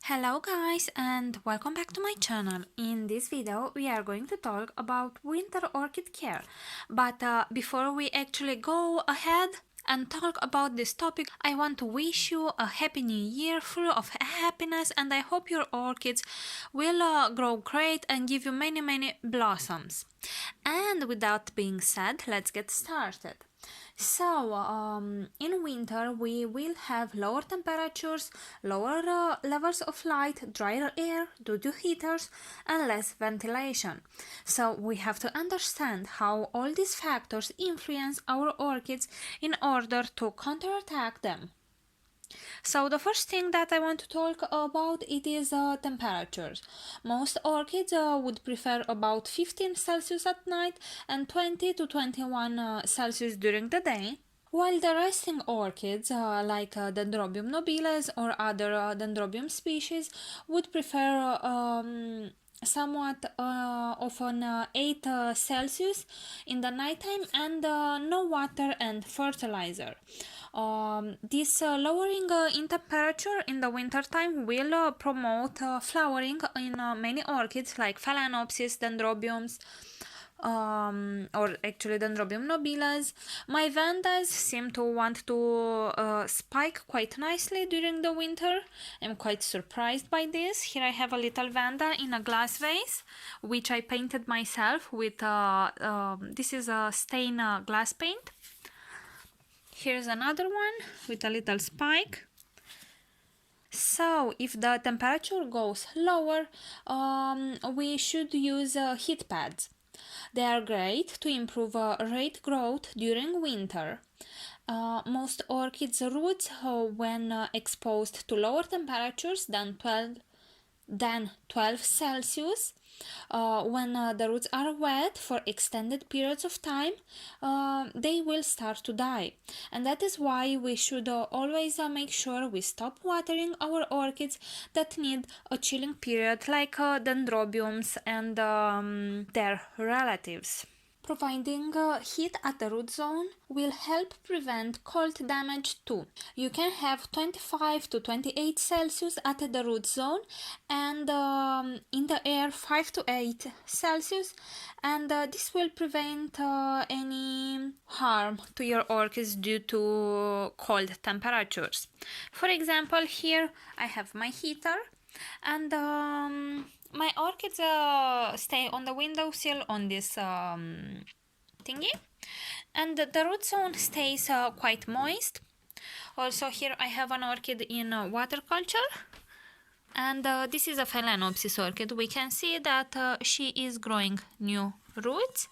Hello guys and welcome back to my channel. In this video we are going to talk about winter orchid care. But before we actually go ahead and talk about this topic, I want to wish you a happy new year full of happiness, and I hope your orchids will grow great and give you many blossoms. And with that being said, let's get started. In winter we will have lower temperatures, lower levels of light, drier air due to heaters, and less ventilation. So we have to understand how all these factors influence our orchids in order to counterattack them. So the first thing that I want to talk about it is temperatures. Most orchids would prefer about 15 Celsius at night and 20 to 21 Celsius during the day. While the resting orchids, like Dendrobium nobiles or other Dendrobium species, would prefer somewhat often 8 Celsius in the nighttime and no water and fertilizer. This lowering in temperature in the winter time will promote flowering in many orchids like Phalaenopsis, Dendrobiums, or actually Dendrobium nobiles. My vandas seem to want to spike quite nicely during the winter. I'm quite surprised by this. Here I have a little vanda in a glass vase, which I painted myself with, this is a stain glass paint. Here's another one with a little spike. So if the temperature goes lower, we should use heat pads. They are great to improve rate growth during winter. Most orchids' roots, when exposed to lower temperatures than 12 Celsius, when the roots are wet for extended periods of time, they will start to die. And that is why we should always make sure we stop watering our orchids that need a chilling period, like Dendrobiums and their relatives. Providing heat at the root zone will help prevent cold damage too. You can have 25 to 28 Celsius at the root zone and in the air 5 to 8 Celsius, and this will prevent any harm to your orchids due to cold temperatures. For example, here I have my heater, and my orchids stay on the windowsill on this thingy, and the root zone stays quite moist. Also here I have an orchid in water culture, and this is a Phalaenopsis orchid. We can see that she is growing new roots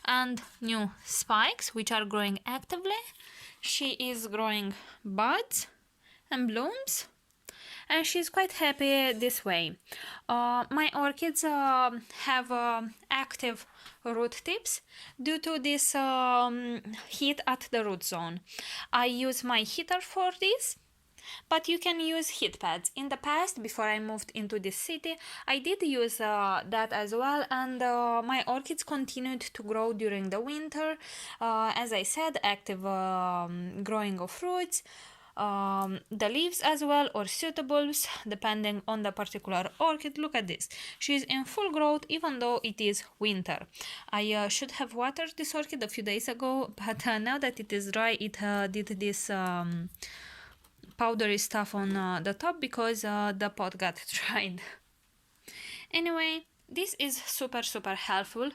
and new spikes which are growing actively. She is growing buds and blooms, and she's quite happy this way. My orchids have active root tips due to this heat at the root zone. I use my heater for this, but you can use heat pads. In the past, before I moved into this city, I did use that as well, and my orchids continued to grow during the winter. As I said, active growing of roots. The leaves as well, or suitables depending on the particular orchid. Look at this, she's in full growth even though it is winter. I should have watered this orchid a few days ago, but now that it is dry, it did this powdery stuff on the top because the pot got dried. Anyway, this is super helpful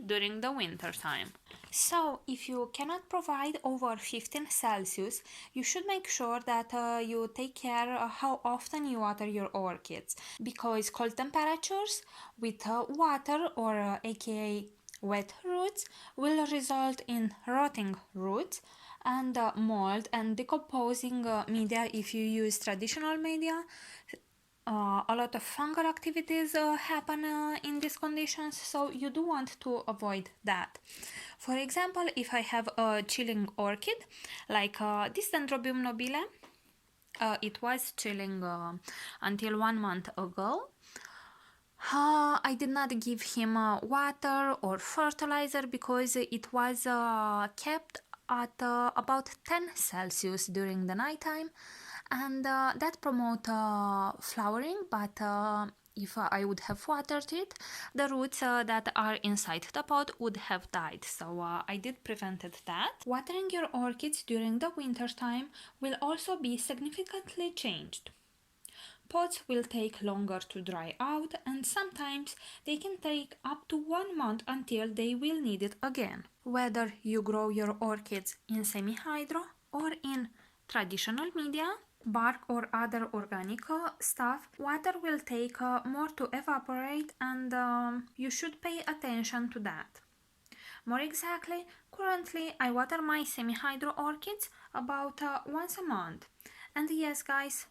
during the winter time. So if you cannot provide over 15 Celsius, you should make sure that you take care how often you water your orchids, because cold temperatures with water, or aka wet roots, will result in rotting roots and mold and decomposing media if you use traditional media. A lot of fungal activities happen in these conditions, so you do want to avoid that. For example, if I have a chilling orchid like this Dendrobium nobile, it was chilling until 1 month ago. I did not give him water or fertilizer because it was kept at about 10 Celsius during the nighttime, and that promote flowering, but if I would have watered it, the roots that are inside the pot would have died, so I did prevented that. Watering your orchids during the winter time will also be significantly changed. Pots will take longer to dry out, and sometimes they can take up to 1 month until they will need it again. Whether you grow your orchids in semi-hydro or in traditional media, bark or other organic stuff, water will take more to evaporate, and you should pay attention to that. More exactly, currently I water my semi-hydro orchids about once a month. And yes guys,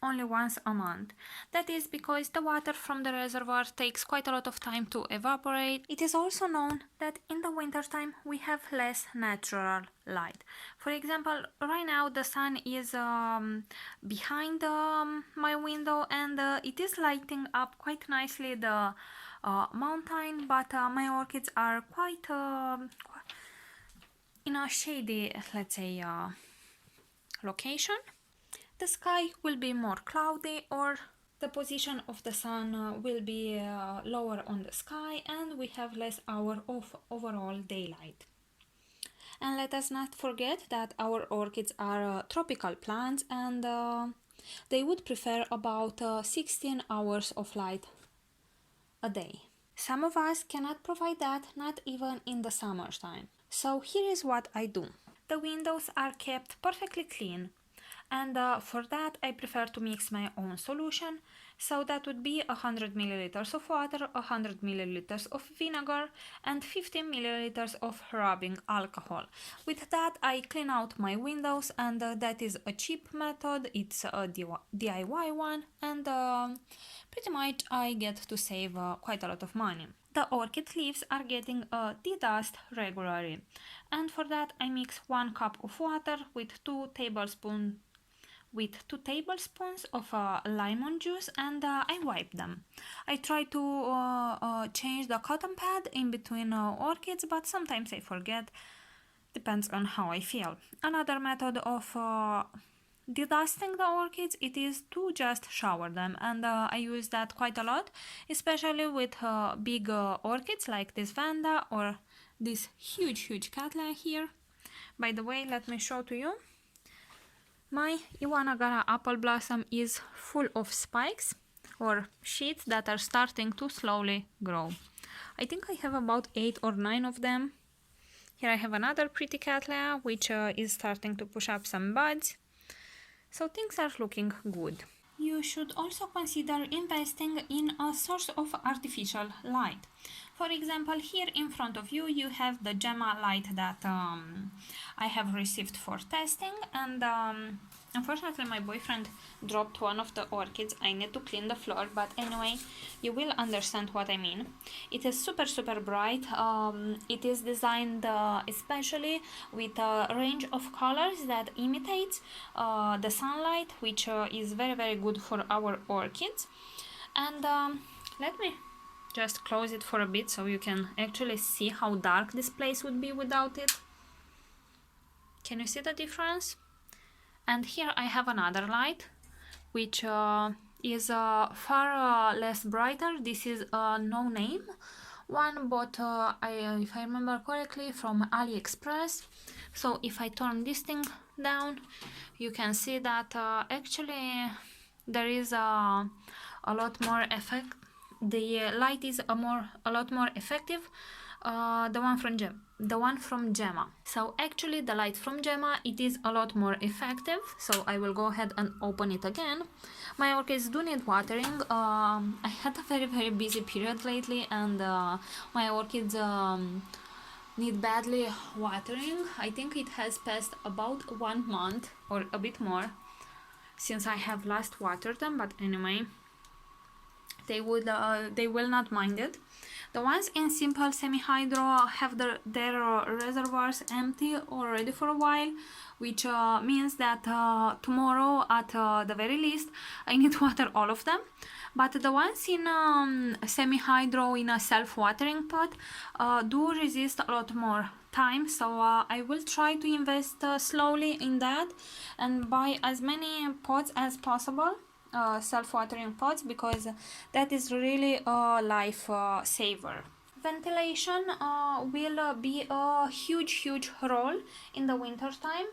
only once a month. That is because the water from the reservoir takes quite a lot of time to evaporate. It is also known that in the winter time we have less natural light. For example, right now the sun is behind my window, and it is lighting up quite nicely the mountain, but my orchids are quite in a shady, let's say, location. The sky will be more cloudy, or the position of the sun will be lower on the sky, and we have less hour of overall daylight. And let us not forget that our orchids are tropical plants, and they would prefer about 16 hours of light a day. Some of us cannot provide that, not even in the summertime. So here is what I do. The windows are kept perfectly clean, and for that I prefer to mix my own solution. So that would be 100 milliliters of water, 100 milliliters of vinegar, and 50 milliliters of rubbing alcohol. With that I clean out my windows, and that is a cheap method. It's a DIY one, and pretty much I get to save quite a lot of money. The orchid leaves are getting de-dust regularly, and for that I mix 1 cup of water with 2 tablespoons of lemon juice, and I wipe them. I try to change the cotton pad in between orchids, but sometimes I forget. Depends on how I feel. Another method of dedusting the orchids, it is to just shower them, and I use that quite a lot, especially with big orchids like this Vanda or this huge Cattleya here. By the way, let me show to you. My Iwanagara apple blossom is full of spikes or sheets that are starting to slowly grow. I think I have about 8 or 9 of them. Here I have another pretty Cattleya which is starting to push up some buds. So things are looking good. You should also consider investing in a source of artificial light. For example, here in front of you, you have the Gemma light that I have received for testing, and unfortunately my boyfriend dropped one of the orchids. I need to clean the floor, but anyway, you will understand what I mean. It is super bright. It is designed especially with a range of colors that imitates the sunlight, which is very good for our orchids. And let me just close it for a bit so you can actually see how dark this place would be without it. Can you see the difference? And here I have another light which is far less brighter. This is a no name one, but if I remember correctly, from AliExpress. So if I turn this thing down, you can see that actually there is a lot more effect. The light is a lot more effective. The one from Gemma. So actually the light from Gemma, it is a lot more effective. So I will go ahead and open it again. My orchids do need watering. I had a very busy period lately, and my orchids need badly watering. I think it has passed about 1 month or a bit more since I have last watered them, but anyway, they will not mind it. The ones in simple semi-hydro have their reservoirs empty or ready for a while, which means that tomorrow at the very least I need to water all of them. But the ones in semi-hydro in a self-watering pot do resist a lot more time, so I will try to invest slowly in that and buy as many pots as possible, self-watering pots, because that is really a life saver. Ventilation will be a huge role in the winter time.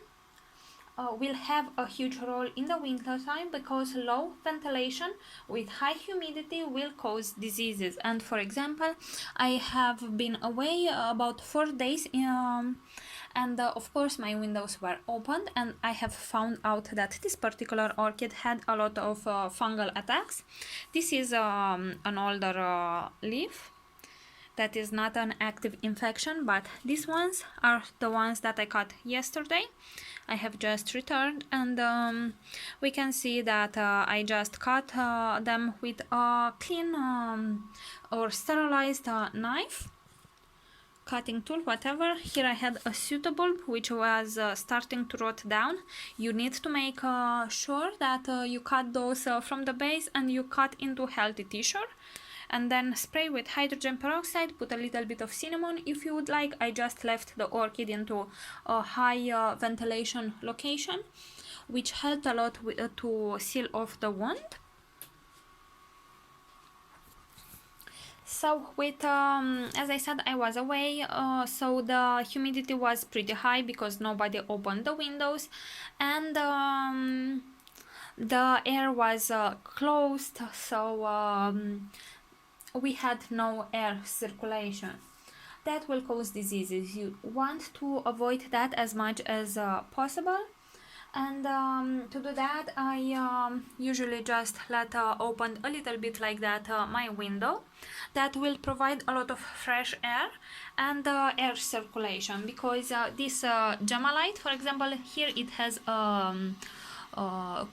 Will have a huge role in the winter time because low ventilation with high humidity will cause diseases. And for example, I have been away about 4 days and of course my windows were opened, and I have found out that this particular orchid had a lot of fungal attacks. This is an older leaf that is not an active infection, but these ones are the ones that I cut yesterday. I have just returned, and we can see that I just cut them with a clean or sterilized knife, cutting tool, whatever. Here I had a suitable which was starting to rot down. You need to make sure that you cut those from the base and you cut into healthy tissue, and then spray with hydrogen peroxide. Put a little bit of cinnamon if you would like. I just left the orchid into a high ventilation location, which helped a lot to seal off the wound. So with as I said, I was away, so the humidity was pretty high because nobody opened the windows, and the air was closed, so we had no air circulation. That will cause diseases. You want to avoid that as much as possible, and to do that I usually just let open a little bit like that my window. That will provide a lot of fresh air and air circulation, because this Gemalite, for example, here it has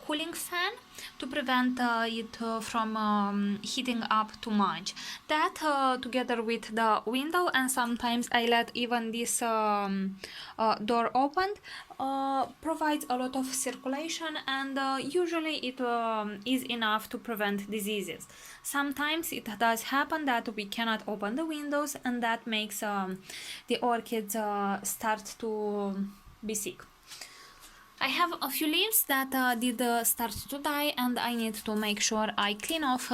cooling fan to prevent it from heating up too much. That together with the window, and sometimes I let even this door opened, provides a lot of circulation, and usually it is enough to prevent diseases. Sometimes it does happen that we cannot open the windows, and that makes the orchids start to be sick. I have a few leaves that did start to die, and I need to make sure I clean off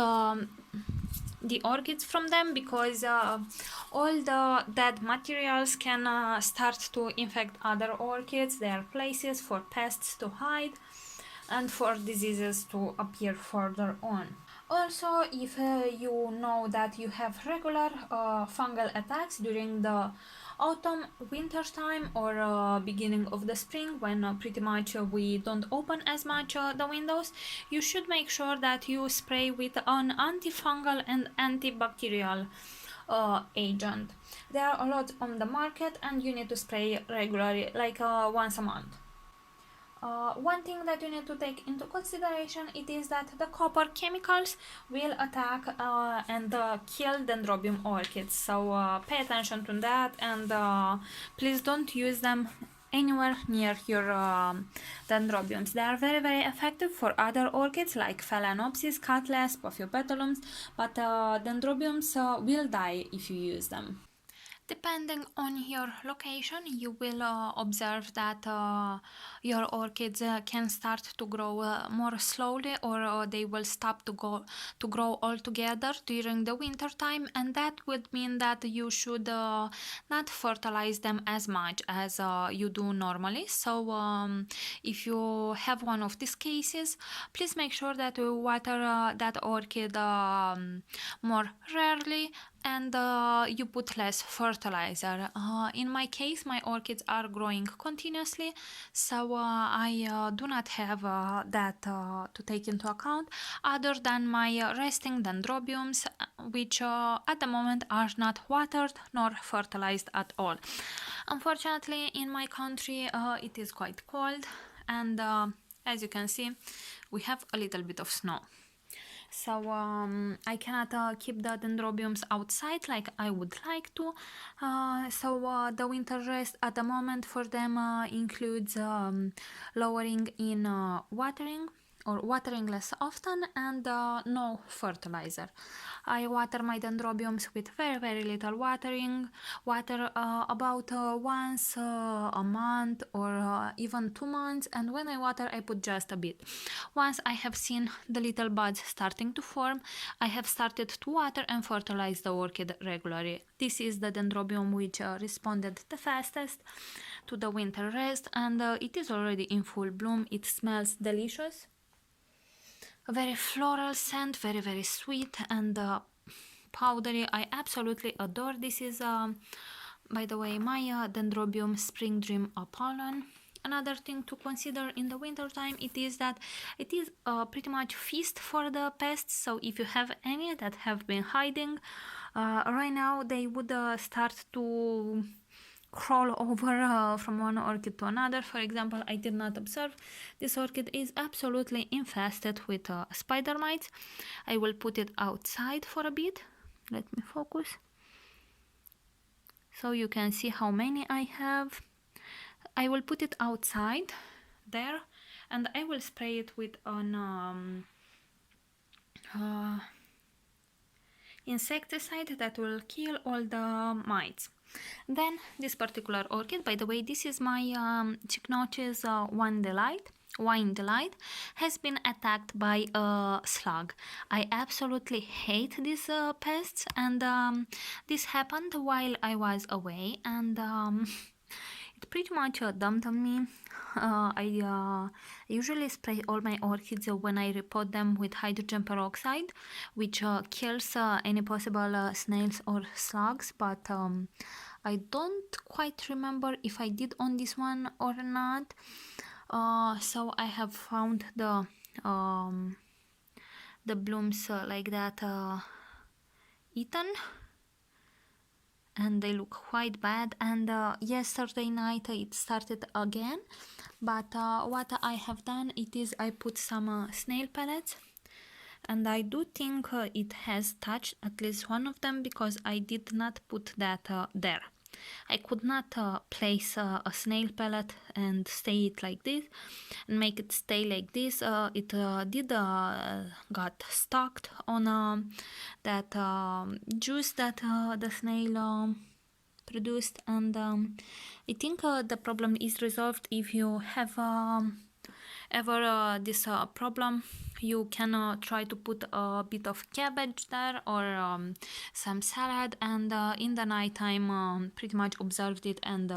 the orchids from them, because all the dead materials can start to infect other orchids. They are places for pests to hide and for diseases to appear further on. Also, if you know that you have regular fungal attacks during the autumn, winter time, or beginning of the spring, when pretty much we don't open as much the windows, you should make sure that you spray with an antifungal and antibacterial agent. There are a lot on the market, and you need to spray regularly, like once a month. One thing that you need to take into consideration, it is that the copper chemicals will attack and kill dendrobium orchids, so pay attention to that, and please don't use them anywhere near your dendrobiums. They are very effective for other orchids like Phalaenopsis, Cutlass, Paphiopedilums, but dendrobiums will die if you use them. Depending on your location, you will observe that your orchids can start to grow more slowly, or they will stop to grow altogether during the winter time, and that would mean that you should not fertilize them as much as you do normally. So if you have one of these cases, please make sure that you water that orchid more rarely, and you put less fertilizer. In my case, my orchids are growing continuously, so I do not have that to take into account, other than my resting dendrobiums, which at the moment are not watered nor fertilized at all. Unfortunately, in my country it is quite cold, and as you can see, we have a little bit of snow. So I cannot keep the dendrobiums outside like I would like to. So the winter rest at the moment for them includes lowering in watering or watering less often and no fertilizer. I water my dendrobiums with very little water about once a month or even 2 months, and when I water I put just a bit. Once I have seen the little buds starting to form, I have started to water and fertilize the orchid regularly. This is the dendrobium which responded the fastest to the winter rest, and it is already in full bloom. It smells delicious. A very floral scent, very sweet and powdery. I absolutely adore. This is by the way my dendrobium spring dream pollen. Another thing to consider in the winter time, it is that it is pretty much feast for the pests. So if you have any that have been hiding right now, they would start to crawl over from one orchid to another. For example, I did not observe this orchid is absolutely infested with spider mites. I will put it outside for a bit. Let me focus so you can see how many I have. I will put it outside there and I will spray it with an insecticide that will kill all the mites. Then this particular orchid, by the way, this is my Cycnoches Wine Delight, has been attacked by a slug. I absolutely hate these pests, and this happened while I was away, and it pretty much dumped on me. I usually spray all my orchids when I repot them with hydrogen peroxide, which kills any possible snails or slugs, but I don't quite remember if I did on this one or not. So I have found the blooms like that eaten, and they look quite bad. And yesterday night it started again, but what I have done it is I put some snail pellets, and I do think it has touched at least one of them because I did not put that there. I could not place a snail pellet and stay it like this and make it stay like this. It did got stuck on that juice that the snail produced, and I think the problem is resolved. If you have ever this problem, you can try to put a bit of cabbage there or some salad, and in the night time pretty much observed it and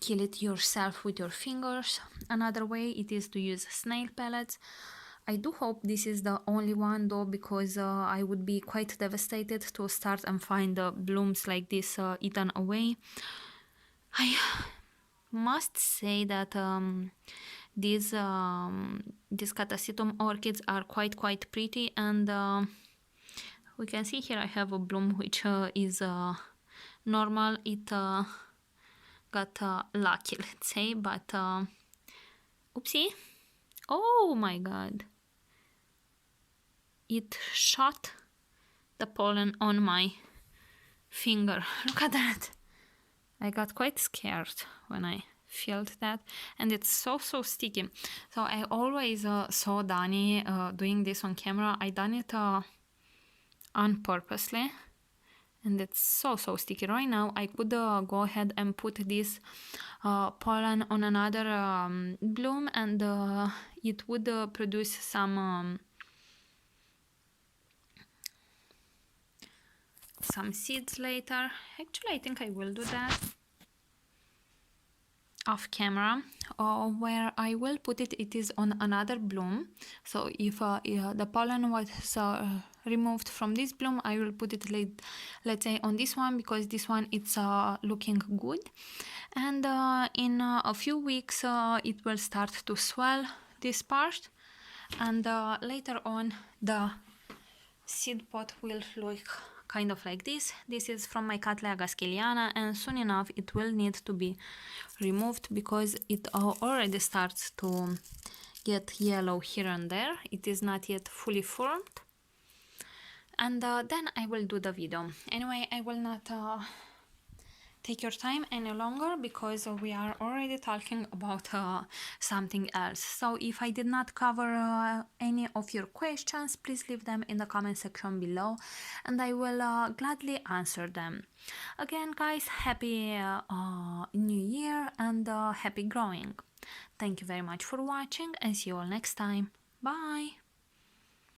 kill it yourself with your fingers. Another way it is to use snail pellets. I do hope this is the only one though, because I would be quite devastated to start and find blooms like this eaten away. I must say that these Catasetum orchids are quite pretty, and we can see here I have a bloom which is normal. It got lucky, let's say, but oopsie. Oh my god, it shot the pollen on my finger. Look at that. I got quite scared when I felt that, and it's so sticky. So I always saw Dani doing this on camera. I done it on purposely, and it's so sticky. Right now I could go ahead and put this pollen on another bloom, and it would produce some seeds later. Actually, I think I will do that off camera. Where I will put it, it is on another bloom. So if the pollen was removed from this bloom, I will put it let's say on this one, because this one it's looking good, and in a few weeks it will start to swell this part, and later on the seed pod will look kind of like this. This is from my Cattleya gaskeliana, and soon enough it will need to be removed because it already starts to get yellow here and there. It is not yet fully formed. and then I will do the video. Anyway, I will not take your time any longer because we are already talking about something else. So if I did not cover any of your questions, please leave them in the comment section below and I will gladly answer them. Again, guys, happy new year and happy growing. Thank you very much for watching and see you all next time. Bye.